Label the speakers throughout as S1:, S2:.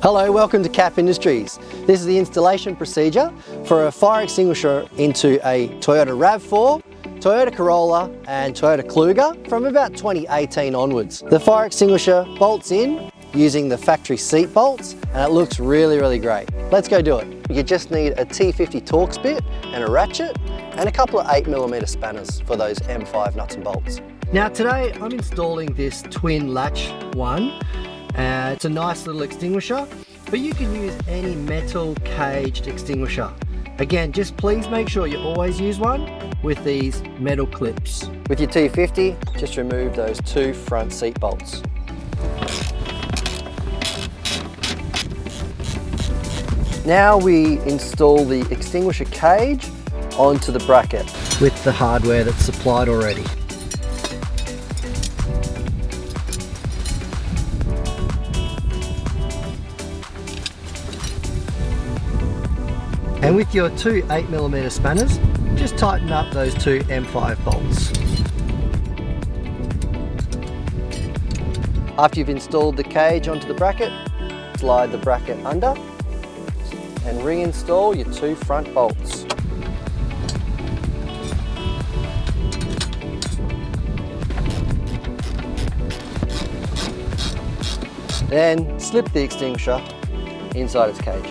S1: Hello, welcome to Kap Industries. This is the installation procedure for a fire extinguisher into a Toyota RAV4, Toyota Corolla and Toyota Kluger from about 2018 onwards. The fire extinguisher bolts in using the factory seat bolts and it looks really great. Let's go do it. You just need a T50 Torx bit and a ratchet and a couple of 8mm spanners for those M5 nuts and bolts. Now today I'm installing this twin latch one. It's a nice little extinguisher, but you can use any metal caged extinguisher. Again, just please make sure you always use one with these metal clips. With your T50, just remove those two front seat bolts. Now we install the extinguisher cage onto the bracket with the hardware that's supplied already. And with your two 8mm spanners, just tighten up those two M5 bolts. After you've installed the cage onto the bracket, slide the bracket under and reinstall your two front bolts. Then slip the extinguisher inside its cage.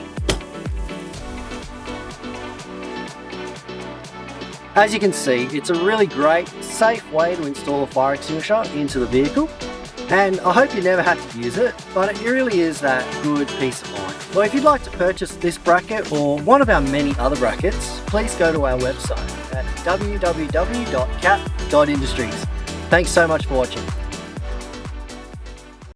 S1: As you can see, it's a really great, safe way to install a fire extinguisher into the vehicle. And I hope you never have to use it, but it really is that good peace of mind. Well, if you'd like to purchase this bracket or one of our many other brackets, please go to our website at www.kap.industries. Thanks so much for watching.